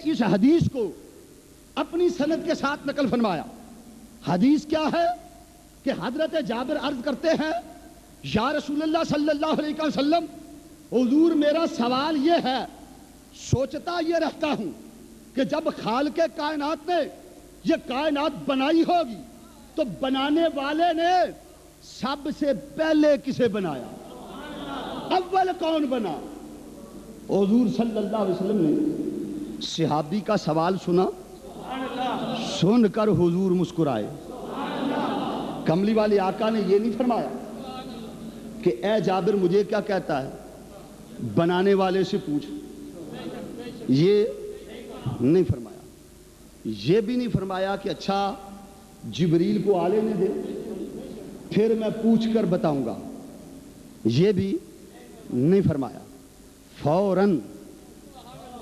اس حدیث کو اپنی سند کے ساتھ نقل فرمایا۔ حدیث کیا ہے کہ حضرت جابر عرض کرتے ہیں یا رسول اللہ صلی اللہ علیہ وسلم، حضور میرا سوال یہ ہے، سوچتا یہ رہتا ہوں کہ جب خالق کائنات نے یہ کائنات بنائی ہوگی تو بنانے والے نے سب سے پہلے کسے بنایا، اول کون بنا؟ حضور صلی اللہ علیہ وسلم نے صحابی کا سوال سنا، سن کر حضور مسکرائے۔ کملی والے آقا نے یہ نہیں فرمایا کہ اے جابر مجھے کیا کہتا ہے، بنانے والے سے پوچھ، یہ نہیں فرمایا۔ یہ بھی نہیں فرمایا کہ اچھا جبریل کو آلے نے دے پھر میں پوچھ کر بتاؤں گا، یہ بھی نہیں فرمایا۔ فوراً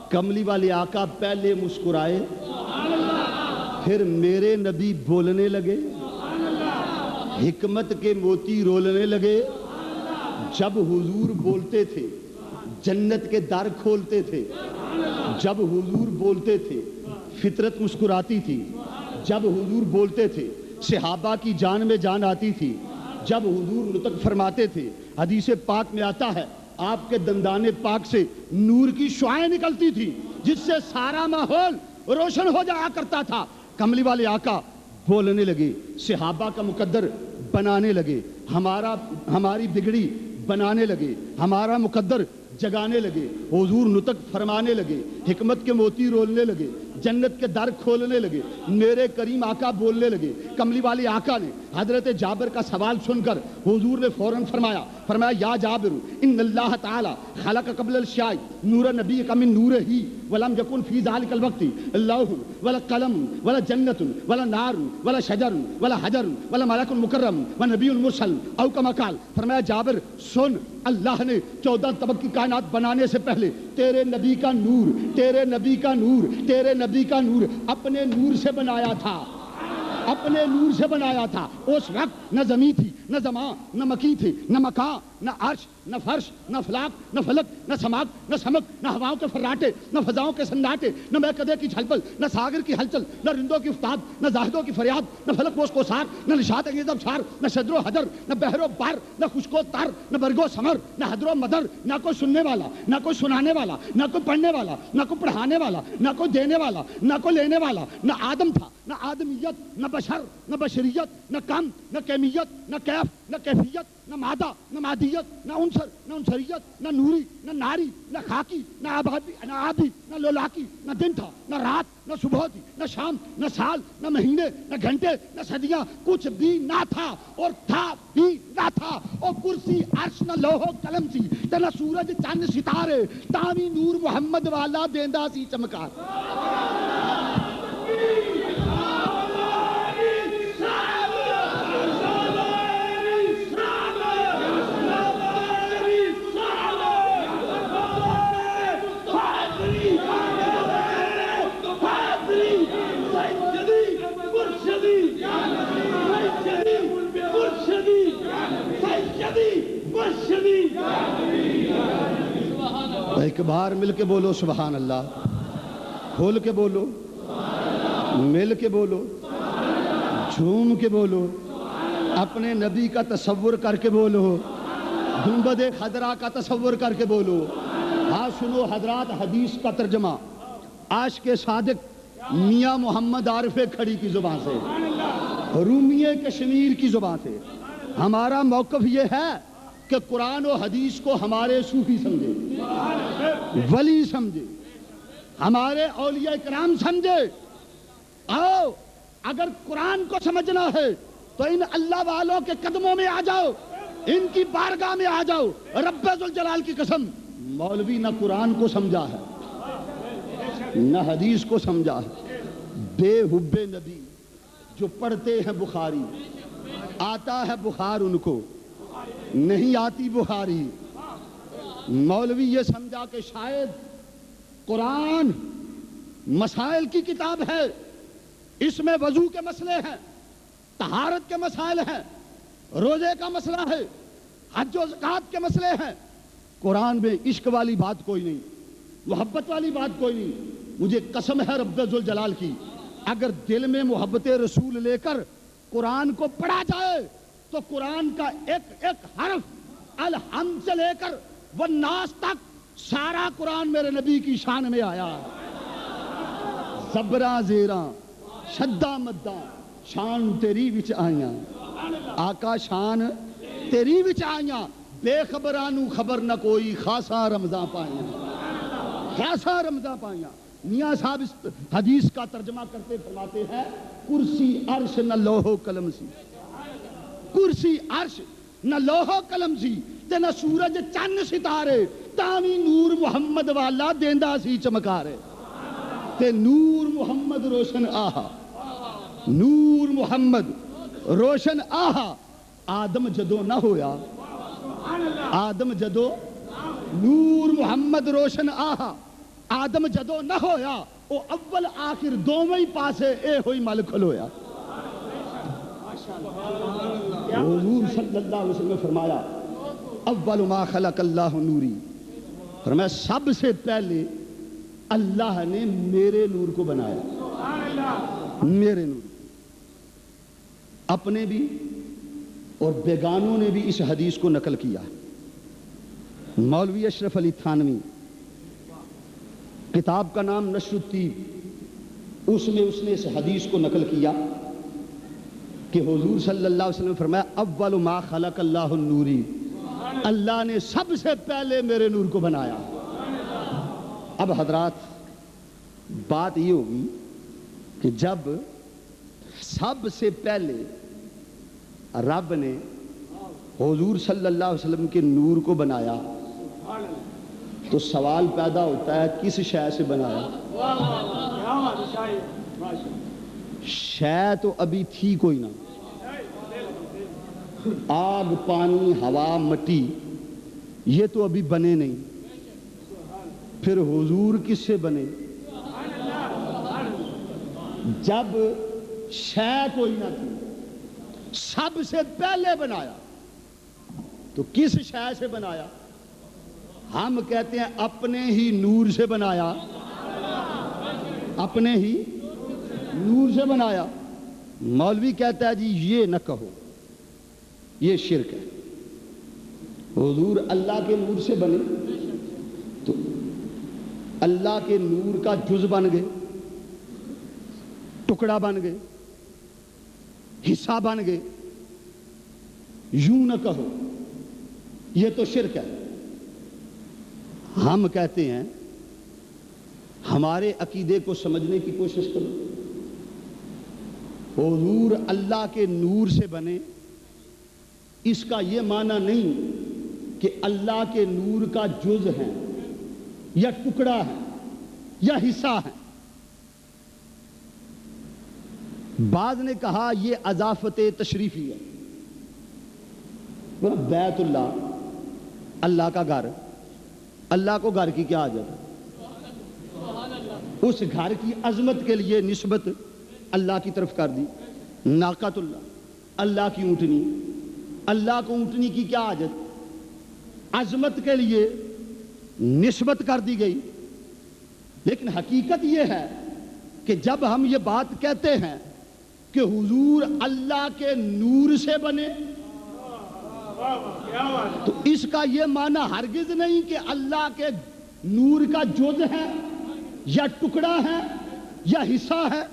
کملی والے آقا پہلے مسکرائے، پھر میرے نبی بولنے لگے، حکمت کے موتی رولنے لگے۔ جب حضور بولتے تھے جنت کے در کھولتے تھے، جب حضور بولتے تھے فطرت مسکراتی تھی، جب حضور بولتے تھے صحابہ کی جان میں جان آتی تھی، جب حضور نطق فرماتے تھے حدیث پاک میں آتا ہے آپ کے دندان پاک سے نور کی شعائیں نکلتی تھی جس سے سارا ماحول روشن ہو جایا کرتا تھا۔ کملی والے آقا بولنے لگے، صحابہ کا مقدر بنانے لگے، ہماری بگڑی بنانے لگے، ہمارا مقدر جگانے لگے، حضور نطق فرمانے لگے، حکمت کے موتی رولنے لگے، جنت کے در کھولنے لگے، میرے کریم آقا بولنے لگے۔ کملی والے آقا نے حضرت جابر کا سوال سن کر حضور نے فوراً فرمایا یا جابر ان اللہ تعالی خلق قبل الشیء نور نبی کا من نور ہی ولم یکن فی ذلک الوقت لوح ولا قلم ولا جنت ولا نار ولا شجر ولا حجر ولا ملک مکرم ونبی مرسل او کما قال۔ فرمایا جابر سن، اللہ نے 14 طبق کی کائنات بنانے سے پہلے تیرے نبی کا نور، تیرے نبی کا نور، تیرے نبی کا نور اپنے نور سے بنایا تھا، اپنے نور سے بنایا تھا۔ اس وقت نہ زمین تھی، نہ زمان، نہ مکی تھی، نہ مکان، نہ عرش، نہ فرش، نہ فلاک، نہ فلک، نہ سماک، نہ سمک، نہ ہواؤں کے فراٹے، نہ فضاؤں کے سناٹے، نہ میکدے کی چھلپل، نہ ساگر کی ہلچل، نہ رندوں کی افتاد، نہ زاہدوں کی فریاد، نہ فلک پوش کو سار، نہ نشاط انگیز ابشار، نہ شدر و حجر، نہ بحر و بار، نہ خشک و تر، نہ برگ و ثمر، نہ حدر و مدر، نہ کوئی سننے والا، نہ کوئی سنانے والا، نہ کوئی پڑھنے والا، نہ کوئی پڑھانے والا، نہ کوئی دینے والا، نہ کوئی لینے والا، نہ آدم تھا، نہ آدمیت، نہ بشر، نہ بشریت، نہ کم، نہ کیمیت، نہ کیف، نہ کیفیت، نہ مادہ، نہ مادیت، نہ عنصر، نہ عنصریت، نہ نوری، نہ ناری، نہ خاکی، نہ آبی، نہ لولاکی، نہ دن تھا، نہ رات، نہ صبح تھی، نہ شام، نہ سال، نہ مہینے، نہ گھنٹے، نہ صدیاں، کچھ بھی نہ تھا اور تھا بھی نہ تھا۔ اور کرسی عرش نہ لوح و قلم سی تے نہ سورج چند ستارے، تاوی نور محمد والا دیندا سی چمکار۔ ایک بار مل کے بولو سبحان اللہ، کھول کے بولو، مل کے بولو، جھوم کے بولو، اپنے نبی کا تصور کر کے بولو، گنبد خضرا کا تصور کر کے بولو۔ ہاں سنو حضرات، حدیث کا ترجمہ عاشق صادق میاں محمد عارف کھڑی کی زبان سے، رومی کشمیر کی زبان سے۔ ہمارا موقف یہ ہے کہ قرآن و حدیث کو ہمارے صوفی سمجھے، ولی سمجھے، ہمارے اولیاء کرام سمجھے۔ آؤ اگر قرآن کو سمجھنا ہے تو ان اللہ والوں کے قدموں میں آ جاؤ، ان کی بارگاہ میں آ جاؤ۔ رب ذوالجلال کی قسم، مولوی نہ قرآن کو سمجھا ہے نہ حدیث کو سمجھا ہے، بے حب نبی جو پڑھتے ہیں بخاری، آتا ہے بخار ان کو، نہیں آتی بخاری۔ مولوی یہ سمجھا کہ شاید قرآن مسائل کی کتاب ہے، اس میں وضو کے مسئلے ہیں، طہارت کے مسائل ہیں، روزے کا مسئلہ ہے، حج و زکوٰۃ کے مسئلے ہیں۔ قرآن میں عشق والی بات کوئی نہیں، محبت والی بات کوئی نہیں، مجھے قسم ہے رب ذوالجلال کی، اگر دل میں محبت رسول لے کر قرآن کو پڑھا جائے تو قرآن کا ایک ایک حرف الحمد سے لے کر والناس تک سارا قرآن میرے نبی کی شان میں آیا ہے۔ زبراں زیراں شدہ مداں شان تیری وچ آئیاں، آقا شان تیری وچ آئیاں، بے خبرانو خبر نہ کوئی خاصا رمضان پائیاں، خاصا رمضان پائیاں۔ میاں صاحب اس حدیث کا ترجمہ کرتے فرماتے ہیں کرسی عرش نہ لوح و قلم سی، کرسی عرش نہ لوح و قلم سی تے نہ سورج چند ستارے، تاوی نور محمد والا دیندا سی چمکارے، تے نور محمد روشن آہا، نور محمد روشن آہا۔ آدم جدو نہ ہویا، آدم جدو نور محمد روشن آہا، آدم جدو نہ ہویا او اول آخر دوویں ہی پاسے اے ہوئی مل کھلویا۔ حضور صلی اللہ علیہ وسلم نے فرمایا اول ما خلق اللہ نوری، فرمایا سب سے پہلے اللہ نے میرے نور کو بنایا، میرے نور۔ اپنے بھی اور بیگانوں نے بھی اس حدیث کو نقل کیا۔ مولوی اشرف علی تھانوی، کتاب کا نام نشر الطیب، اس میں اس نے اس حدیث کو نقل کیا کہ حضور صلی اللہ علیہ وسلم نے فرمایا اول ما خلق اللہ النوری، اللہ نے سب سے پہلے میرے نور کو بنایا۔ اب حضرات بات یہ ہوگی کہ جب سب سے پہلے رب نے حضور صلی اللہ علیہ وسلم کے نور کو بنایا تو سوال پیدا ہوتا ہے کس شے سے بنایا؟ شے تو ابھی تھی کوئی نہ، آگ پانی ہوا مٹی یہ تو ابھی بنے نہیں، پھر حضور کس سے بنے؟ جب شے کوئی نہ تھی سب سے پہلے بنایا تو کس شے سے بنایا؟ ہم کہتے ہیں اپنے ہی نور سے بنایا، اپنے ہی نور سے بنایا۔ مولوی کہتا ہے جی یہ نہ کہو، یہ شرک ہے۔ حضور اللہ کے نور سے بنے تو اللہ کے نور کا جز بن گئے، ٹکڑا بن گئے، حصہ بن گئے، یوں نہ کہو، یہ تو شرک ہے۔ ہم کہتے ہیں ہمارے عقیدے کو سمجھنے کی کوشش کرو، حضور اللہ کے نور سے بنے، اس کا یہ معنی نہیں کہ اللہ کے نور کا جز ہے یا ٹکڑا ہے یا حصہ ہے۔ بعض نے کہا یہ اضافت تشریفی ہے، بیت اللہ اللہ کا گھر، اللہ کو گھر کی کیا حاجت ہے؟ اس گھر کی عظمت کے لیے نسبت اللہ کی طرف کر دی۔ ناقۃ اللہ اللہ کی اونٹنی، اللہ کو اونٹنی کی کیا حاجت؟ عظمت کے لیے نسبت کر دی گئی۔ لیکن حقیقت یہ ہے کہ جب ہم یہ بات کہتے ہیں کہ حضور اللہ کے نور سے بنے تو اس کا یہ معنی ہرگز نہیں کہ اللہ کے نور کا جز ہے یا ٹکڑا ہے یا حصہ ہے۔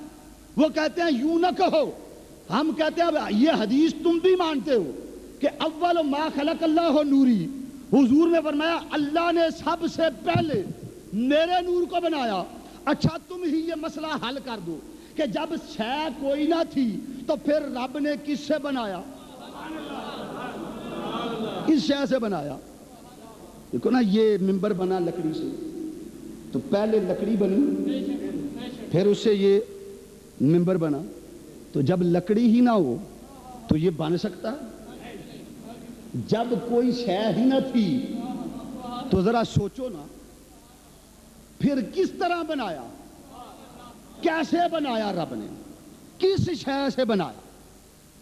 وہ کہتے ہیں یوں نہ کہو، ہم کہتے ہیں یہ حدیث تم بھی مانتے ہو کہ اول ما خلق اللہ نوری، حضور نے فرمایا اللہ نے سب سے پہلے میرے نور کو بنایا۔ اچھا تم ہی یہ مسئلہ حل کر دو کہ جب شے کوئی نہ تھی تو پھر رب نے کس سے بنایا؟ کس شے سے بنایا؟ دیکھو نا یہ ممبر بنا لکڑی سے، تو پہلے لکڑی بنی پھر اس سے یہ ممبر بنا، تو جب لکڑی ہی نہ ہو تو یہ بن سکتا ہے؟ جب کوئی شے ہی نہ تھی تو ذرا سوچو نا پھر کس طرح بنایا، کیسے بنایا رب نے، کس شے سے بنایا؟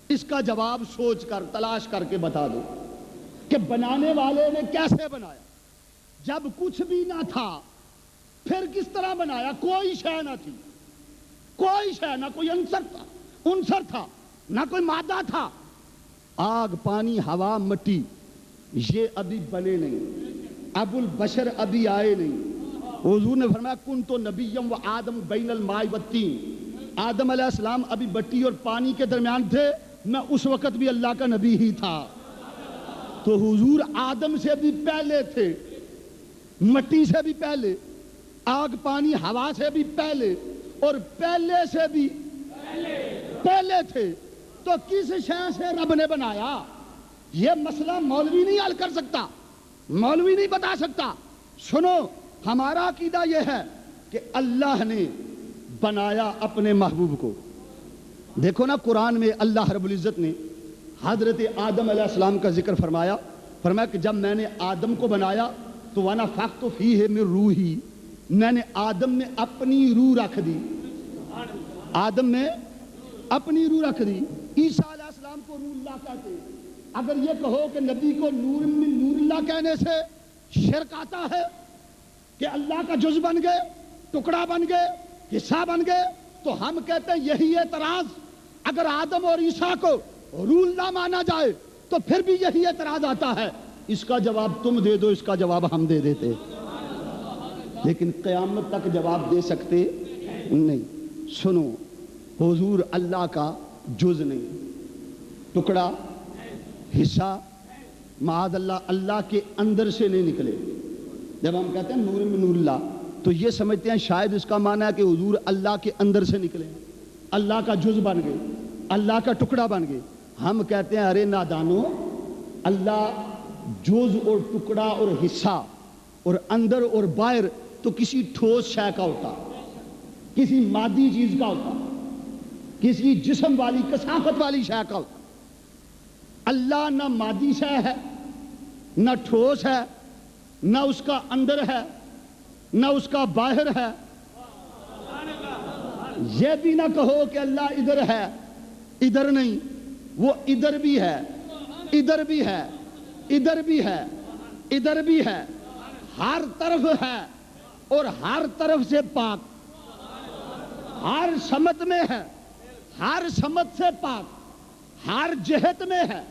اس کا جواب سوچ کر تلاش کر کے بتا دو کہ بنانے والے نے کیسے بنایا۔ جب کچھ بھی نہ تھا پھر کس طرح بنایا؟ کوئی شے نہ تھی، کوئی شے، نہ کوئی عنصر تھا، نہ کوئی مادہ تھا۔ آگ، پانی، ہوا، مٹی، یہ ابھی بنے نہیں، ابو البشر ابھی آئے نہیں۔ حضور نے فرمایا کنت نبیم و آدم بین الماء والطین، آدم علیہ السلام ابھی مٹی اور پانی کے درمیان تھے، میں اس وقت بھی اللہ کا نبی ہی تھا۔ تو حضور آدم سے بھی پہلے تھے، مٹی سے بھی پہلے، آگ، پانی، ہوا سے بھی پہلے، اور پہلے سے بھی پہلے تھے۔ تو کس شے سے رب نے بنایا؟ یہ مسئلہ مولوی نہیں حل کر سکتا، مولوی نہیں بتا سکتا۔ سنو، ہمارا عقیدہ یہ ہے کہ اللہ نے بنایا اپنے محبوب کو۔ دیکھو نا، قرآن میں اللہ رب العزت نے حضرت آدم علیہ السلام کا ذکر فرمایا کہ جب میں نے آدم کو بنایا تو وَنَفَخْتُ فِيهِ مِن روحی، میں نے آدم میں اپنی روح رکھ دی، آدم میں اپنی روح رکھ دی۔ عیسیٰ علیہ السلام کو روح اللہ کہتے ہیں۔ اگر یہ کہو کہ نبی کو نور من نور اللہ کہنے سے شرک آتا ہے کہ اللہ کا جز بن گئے، ٹکڑا بن گئے، حصہ بن گئے، تو ہم کہتے ہیں یہی اعتراض، اگر آدم اور عیسیٰ کو روح اللہ مانا جائے تو پھر بھی یہی اعتراض آتا ہے۔ اس کا جواب تم دے دو، اس کا جواب ہم دے دیتے، لیکن قیامت تک جواب دے سکتے نہیں۔ سنو، حضور اللہ کا جز نہیں، ٹکڑا، حصہ، معاذ اللہ، اللہ کے اندر سے نہیں نکلے۔ جب ہم کہتے ہیں نور من نور اللہ تو یہ سمجھتے ہیں شاید اس کا معنی ہے کہ حضور اللہ کے اندر سے نکلے، اللہ کا جز بن گئے، اللہ کا ٹکڑا بن گئے۔ ہم کہتے ہیں ارے نادانو، اللہ جز اور ٹکڑا اور حصہ اور اندر اور باہر تو کسی ٹھوس شے کا ہوتا، کسی مادی چیز کا ہوتا، کسی جسم والی کثافت والی شے کا ہوتا۔ اللہ نہ مادی شے ہے، نہ ٹھوس ہے، نہ اس کا اندر ہے، نہ اس کا باہر ہے۔ یہ بھی نہ کہو کہ اللہ ادھر ہے، ادھر نہیں، وہ ادھر بھی ہے، ادھر بھی ہے، ادھر بھی ہے، ادھر بھی ہے، ہر طرف ہے اور ہر طرف سے پاک، ہر سمت میں ہے، ہر سمت سے پاک، ہر جہت میں ہے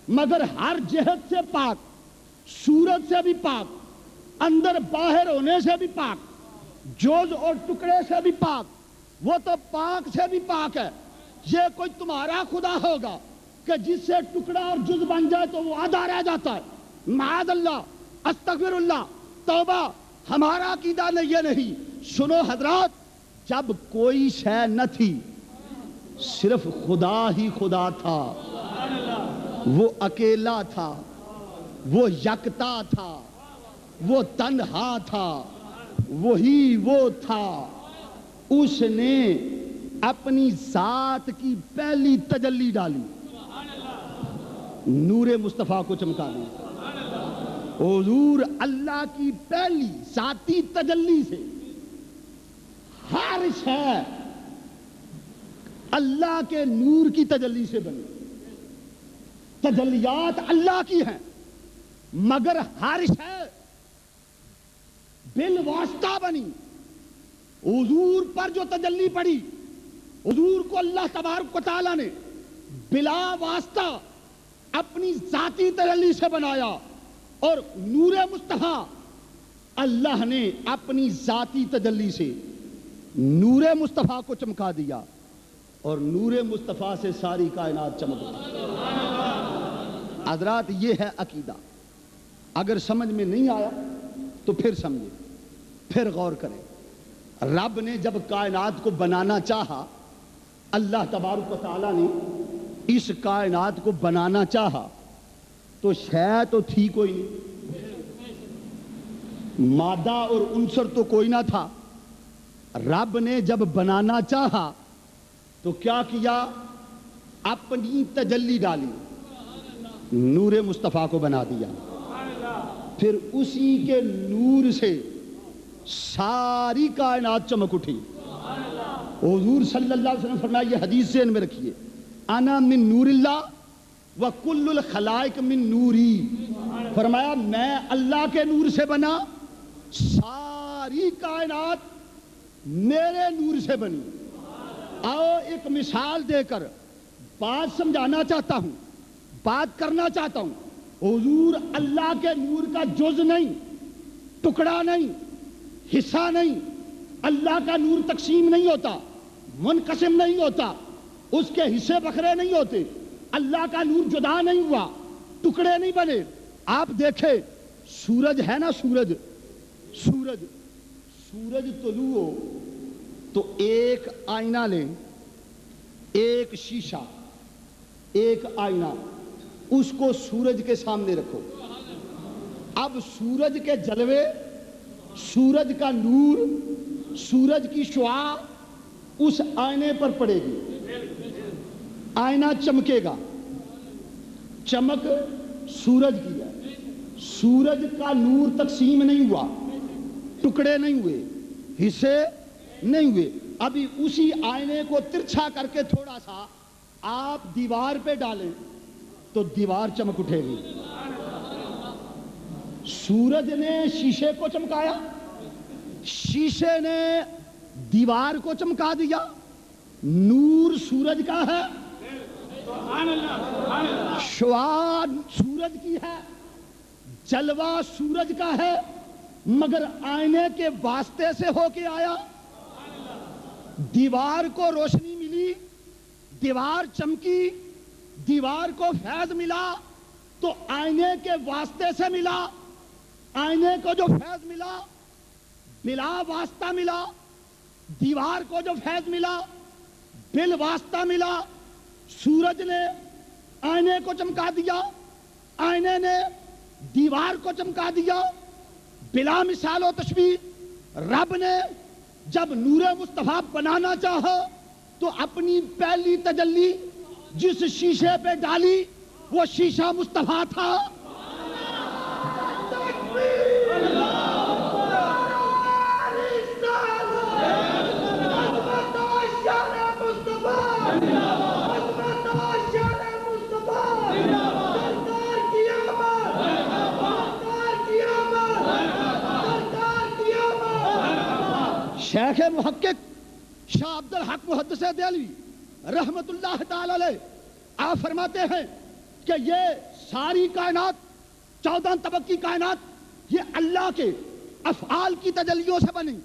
مگر ہر جہت سے پاک، صورت سے بھی پاک، اندر باہر ہونے سے بھی پاک، جوز اور ٹکڑے سے بھی پاک، وہ تو پاک سے بھی پاک ہے۔ یہ کوئی تمہارا خدا ہوگا کہ جس سے ٹکڑا اور جز بن جائے تو وہ آدھا رہ جاتا ہے؟ معاذ اللہ، استغفر اللہ، توبہ، ہمارا عقیدہ یہ نہیں۔ سنو حضرات، جب کوئی شے نہ تھی، صرف خدا ہی خدا تھا، وہ اکیلا تھا، وہ یکتا تھا، وہ تنہا تھا، وہی وہ تھا۔ اس نے اپنی ذات کی پہلی تجلی ڈالی، نور مصطفیٰ کو چمکا دی۔ حضور اللہ کی پہلی ذاتی تجلی سے ہر شے اللہ کے نور کی تجلی سے بنی۔ تجلیات اللہ کی ہیں مگر ہر شے بالواسطہ بنی۔ حضور پر جو تجلی پڑی، حضور کو اللہ تبارک و تعالیٰ نے بلا واسطہ اپنی ذاتی تجلی سے بنایا، اور نور مصطفیٰ اللہ نے اپنی ذاتی تجلی سے نور مصطفیٰ کو چمکا دیا، اور نور مصطفیٰ سے ساری کائنات چمک اٹھی۔ حضرات، یہ ہے عقیدہ۔ اگر سمجھ میں نہیں آیا تو پھر سمجھیں، پھر غور کریں۔ رب نے جب کائنات کو بنانا چاہا، اللہ تبارک و تعالیٰ نے اس کائنات کو بنانا چاہا تو شے تو تھی کوئی نہیں، مادہ اور عنصر تو کوئی نہ تھا۔ رب نے جب بنانا چاہا تو کیا کیا؟ اپنی تجلی ڈالی، نور مصطفیٰ کو بنا دیا، پھر اسی کے نور سے ساری کائنات چمک اٹھی۔ حضور صلی اللہ علیہ وسلم فرمایا، یہ حدیث ذہن میں رکھیے، انا من نور اللہ وکل الخلائق من نوری۔ فرمایا میں اللہ کے نور سے بنا، ساری ساری کائنات میرے نور سے بنی. آؤ ایک مثال دے کر بات سمجھانا چاہتا ہوں, بات کرنا چاہتا ہوں. حضور اللہ کے نور کا جز نہیں, ٹکڑا نہیں, حصہ نہیں. اللہ کا نور تقسیم نہیں ہوتا, منقسم نہیں ہوتا, اس کے حصے بکھرے نہیں ہوتے. اللہ کا نور جدا نہیں ہوا, ٹکڑے نہیں بنے. آپ دیکھیں سورج ہے نا, سورج طلوع ہو تو ایک آئینہ لیں, ایک شیشہ, ایک آئینہ, اس کو سورج کے سامنے رکھو. اب سورج کے جلوے, سورج کا نور, سورج کی شعاع اس آئینے پر پڑے گی. آئینہ چمکے گا. چمک سورج کی ہے. سورج کا نور تقسیم نہیں ہوا, ٹکڑے نہیں ہوئے, حصے نہیں ہوئے. ابھی اسی آئینے کو ترچھا کر کے تھوڑا سا آپ دیوار پہ ڈالیں تو دیوار چمک اٹھے گی. سورج نے شیشے کو چمکایا, شیشے نے دیوار کو چمکا دیا. نور سورج کا ہے, شعاع سورج کی ہے, جلوہ سورج کا ہے, مگر آئینے کے واسطے سے ہو کے آیا. دیوار کو روشنی ملی, دیوار چمکی, دیوار کو فیض ملا تو آئینے کے واسطے سے ملا. آئینے کو جو فیض ملا بلا واسطہ ملا, دیوار کو جو فیض ملا بل واسطہ ملا. سورج نے آئینے کو چمکا دیا, آئینے نے دیوار کو چمکا دیا. بلا مثال و تشبیہ رب نے جب نور مصطفیٰ بنانا چاہا تو اپنی پہلی تجلی جس شیشے پہ ڈالی وہ شیشہ مصطفیٰ تھا. شیخ محقق شاہ عبد الحق محدث دہلوی رحمت اللہ تعالی علیہ آپ فرماتے ہیں کہ یہ ساری کائنات, 14 طبق کی کائنات, یہ اللہ کے افعال کی تجلیوں سے بنی.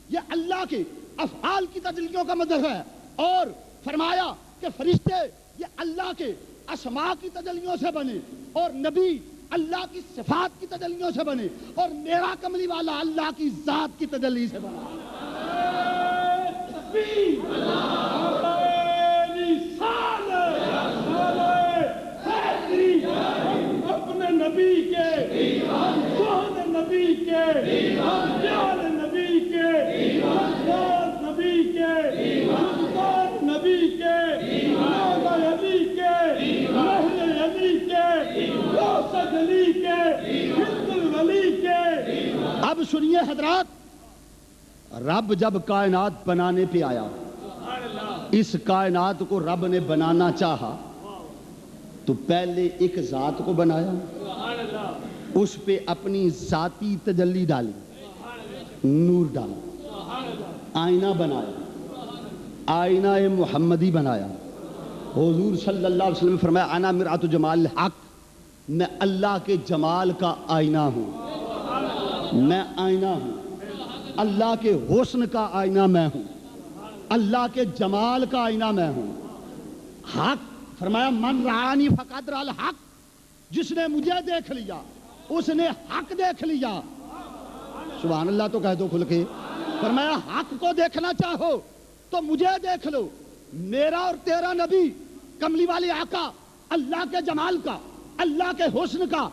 یہ اللہ کے افعال کی تجلیوں کا مظہر ہے. اور فرمایا کہ فرشتے یہ اللہ کے اسماء کی تجلیوں سے بنے, اور نبی اللہ کی صفات کی تجلیوں سے بنے, اور میرا کملی والا اللہ کی ذات کی تجلی سے بنا. اپنے نبی کے سونے نبی کے پیارے نبی کے نبی کے نبی کے علی کے علی کے علی کے ولی کے. اب سنیے حضرات, رب جب کائنات بنانے پہ آیا, اس کائنات کو رب نے بنانا چاہا تو پہلے ایک ذات کو بنایا, اس پہ اپنی ذاتی تجلی ڈالی, نور ڈالا, آئینہ بنایا, آئینہ محمدی بنایا. حضور صلی اللہ علیہ وسلم فرمایا انا مرآت جمال الحق, میں اللہ کے جمال کا آئینہ ہوں, میں آئینہ ہوں. اللہ کے حسن کا آئینہ میں ہوں, اللہ کے جمال کا آئینہ میں ہوں. حق فرمایا من رآنی فقد رأى الحق, جس نے مجھے دیکھ لیا اس نے حق دیکھ لیا. سبحان اللہ تو کہہ دو کھل کے. فرمایا حق کو دیکھنا چاہو تو مجھے دیکھ لو. میرا اور تیرا نبی کملی والے آقا اللہ کے جمال کا, اللہ کے حسن کا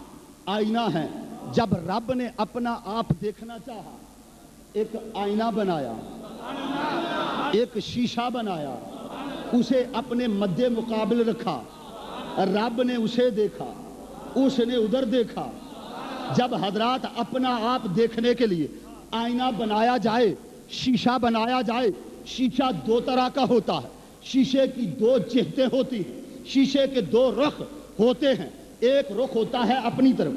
آئینہ ہے. جب رب نے اپنا آپ دیکھنا چاہا, ایک آئینہ بنایا, ایک شیشہ بنایا, اسے اپنے مد مقابل رکھا. رب نے اسے دیکھا, اس نے ادھر دیکھا. جب حضرات اپنا آپ دیکھنے کے لیے آئینہ بنایا جائے, شیشہ بنایا جائے, شیشہ دو طرح کا ہوتا ہے. شیشے کی دو جہتیں ہوتی ہیں, شیشے کے دو رخ ہوتے ہیں. ایک رخ ہوتا ہے اپنی طرف,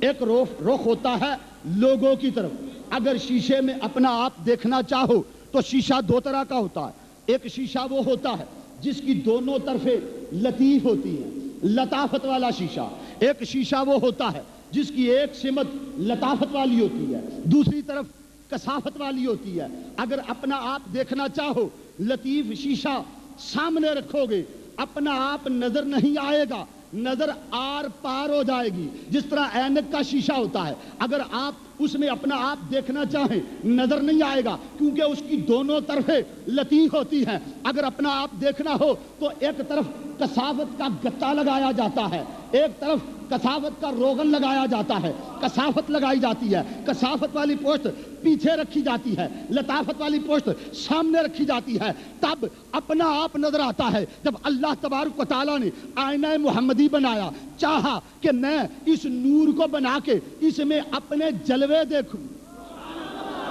ایک رخ ہوتا ہے لوگوں کی طرف. اگر شیشے میں اپنا آپ دیکھنا چاہو تو شیشہ دو طرح کا ہوتا ہے. ایک شیشہ وہ ہوتا ہے جس کی دونوں طرفیں لطیف ہوتی ہیں, لطافت والا شیشہ. ایک شیشہ وہ ہوتا ہے جس کی ایک سمت لطافت والی ہوتی ہے, دوسری طرف کثافت والی ہوتی ہے. اگر اپنا آپ دیکھنا چاہو, لطیف شیشہ سامنے رکھو گے, اپنا آپ نظر نہیں آئے گا, نظر آر پار ہو جائے گی. جس طرح اینک کا شیشہ ہوتا ہے, اگر آپ اس میں اپنا آپ دیکھنا چاہیں نظر نہیں آئے گا, کیونکہ اس کی دونوں طرفیں لطیف ہوتی ہیں. اگر اپنا آپ دیکھنا ہو تو ایک طرف کثافت کا گتا لگایا جاتا ہے, ایک طرف کثافت کا روغن لگایا جاتا ہے, کثافت لگائی جاتی ہے, کثافت والی پوسٹ پیچھے رکھی جاتی ہے, لطافت والی پوسٹ سامنے رکھی جاتی ہے. تب اپنا آپ نظر آتا ہے. جب اللہ تبارک و تعالیٰ نے آئینہ محمدی بنایا, چاہا کہ میں اس نور کو بنا کے اس میں اپنے جلوے دیکھوں,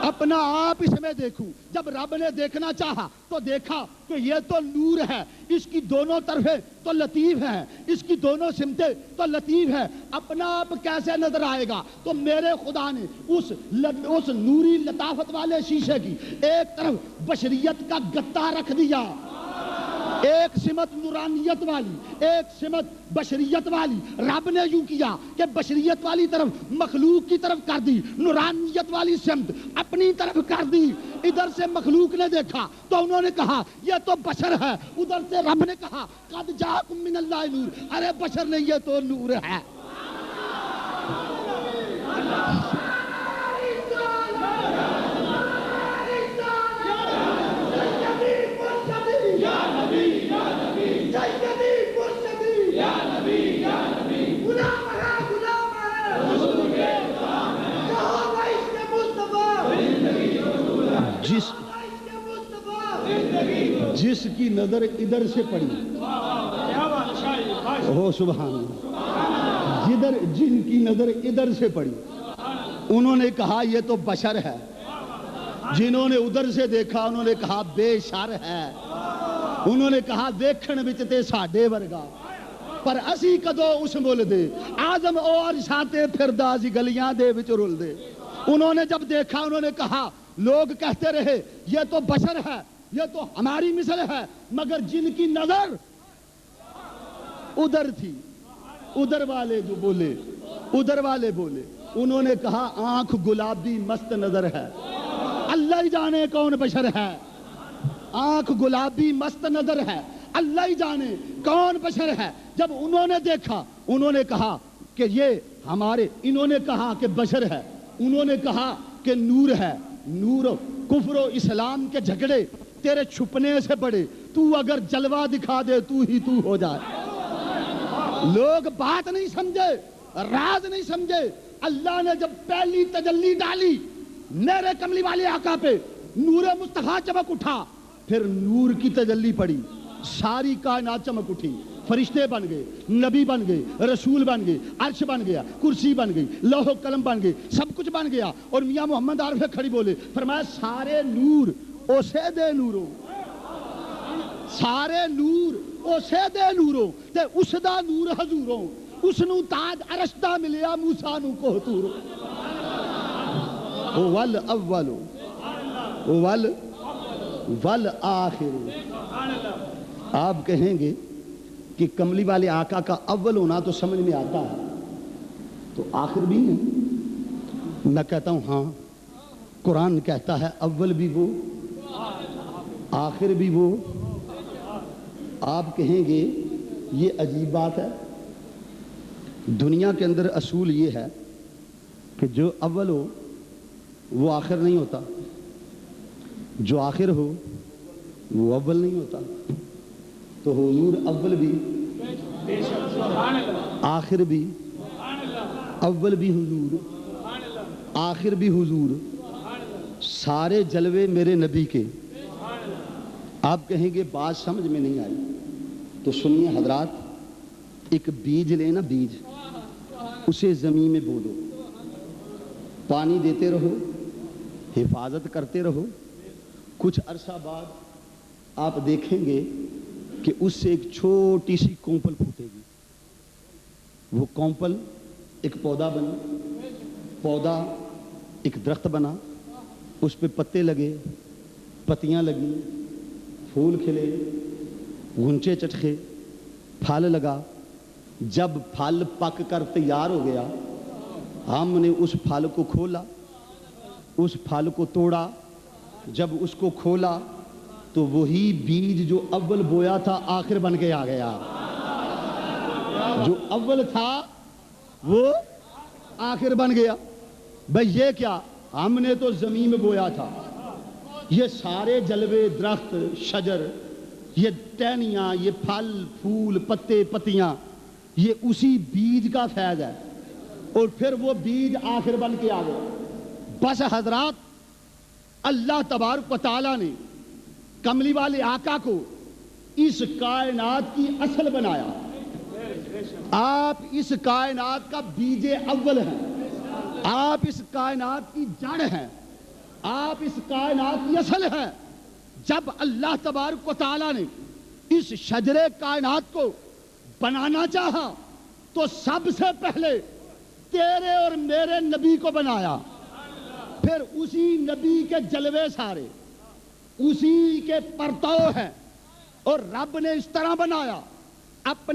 اپنا آپ اس میں دیکھوں. جب رب نے دیکھنا چاہا تو دیکھا کہ یہ تو نور ہے, اس کی دونوں طرفیں تو لطیف ہیں, اس کی دونوں سمتیں تو لطیف ہیں, اپنا آپ کیسے نظر آئے گا؟ تو میرے خدا نے اس نوری لطافت والے شیشے کی ایک طرف بشریت کا گتا رکھ دیا, ایک سمت نورانیت والی, ایک سمت بشریت والی. رب نے یوں کیا کہ بشریت والی طرف مخلوق کی طرف کر دی, نورانیت والی سمت اپنی طرف کر دی. ادھر سے مخلوق نے دیکھا تو انہوں نے کہا یہ تو بشر ہے, ادھر سے رب نے کہا قد جاءکم من اللہ نور, ارے بشر نہیں یہ تو نور ہے. جس کی نظر ادھر سے پڑی, او سبحان اللہ, جن کی نظر ادھر سے پڑی انہوں نے کہا یہ تو بشر ہے, جنہوں نے ادھر سے دیکھا انہوں نے کہا بے شر ہے, انہوں نے کہا دیکھن وچ تے ساڈے ورگا پر اسی کدو اس مل دے, آدم اور ساتے پھردا اسی گلیاں دے وچ رل دے. انہوں نے جب دیکھا انہوں نے کہا, لوگ کہتے رہے یہ تو بشر ہے, یہ تو ہماری مثل ہے, مگر جن کی نظر ادھر تھی, ادھر والے جو بولے, ادھر والے بولے, انہوں نے کہا آنکھ گلابی مست نظر ہے. اللہ ہی جانے کون بشر ہے, آنکھ گلابی مست نظر ہے, اللہ ہی جانے کون بشر ہے. جب انہوں نے دیکھا انہوں نے کہا کہ یہ ہمارے, انہوں نے کہا کہ بشر ہے, انہوں نے کہا کہ نور ہے. نور کفر و اسلام کے جھگڑے تیرے چھپنے سے بڑے, تو اگر جلوہ دکھا دے تو ہی تو ہو جائے. لوگ بات نہیں سمجھے, راز نہیں سمجھے. اللہ نے جب پہلی تجلی ڈالی میرے کملی والے آقا پہ, نور مصطفیٰ چمک اٹھا, پھر نور کی تجلی پڑی, ساری کائنات چمک اٹھی, فرشتے بن گئے, نبی بن گئے, رسول بن گئے, عرش بن گیا, کرسی بن گئی, لوح و قلم بن گئے, سب کچھ بن گیا. اور میاں محمد عارف کھڑی بولے, فرمایا سارے نور اسے دے نوروں, سارے نور اسے دے نوروں تے اس دا نور حضوروں, اس نو تاج عرش دا ملیا موسیٰ نو کوہتوروں. والاول والآخر. آپ کہیں گے کہ کملی والے آقا کا اول ہونا تو سمجھ میں آتا ہے, تو آخر بھی ہے. میں کہتا ہوں ہاں, قرآن کہتا ہے اول بھی وہ آخر بھی وہ. آپ کہیں گے یہ عجیب بات ہے. دنیا کے اندر اصول یہ ہے کہ جو اول ہو وہ آخر نہیں ہوتا, جو آخر ہو وہ اول نہیں ہوتا. تو حضور اول بھی آخر بھی, اول بھی حضور آخر بھی حضور, سارے جلوے میرے نبی کے. آپ کہیں گے بات سمجھ میں نہیں آئی, تو سنیے حضرات, ایک بیج لینا, بیج, اسے زمین میں بو دو, پانی دیتے رہو, حفاظت کرتے رہو, کچھ عرصہ بعد آپ دیکھیں گے کہ اس سے ایک چھوٹی سی کونپل پھوٹے گی. وہ کونپل ایک پودا بنے, پودا ایک درخت بنا, اس پہ پتے لگے, پتیاں لگی, پھول کھلے, گھنچے چٹکے, پھل لگا. جب پھل پک کر تیار ہو گیا, ہم نے اس پھل کو کھولا, اس پھل کو توڑا. جب اس کو کھولا تو وہی بیج جو اول بویا تھا آخر بن کے آ گیا. جو اول تھا وہ آخر بن گیا. بھئی یہ کیا, ہم نے تو زمین میں بویا تھا. یہ سارے جلوے, درخت, شجر, یہ ٹہنیاں, یہ پھل پھول, پتے پتیاں, یہ اسی بیج کا فیض ہے. اور پھر وہ بیج آخر بن کے آ گیا. بس حضرات, اللہ تبارک و تعالیٰ نے کملی والے آقا کو اس کائنات کی اصل بنایا. آپ اس کائنات کا بیج اول ہیں, آپ اس کائنات کی جڑ ہیں, آپ اس کائنات کی اصل ہیں. جب اللہ تبارک و تعالیٰ نے اس شجر کائنات کو بنانا چاہا تو سب سے پہلے تیرے اور میرے نبی کو بنایا. پھر اسی نبی کے جلوے سارے اسی کے پرتو ہیں, اور رب نے اس طرح بنایا اپنے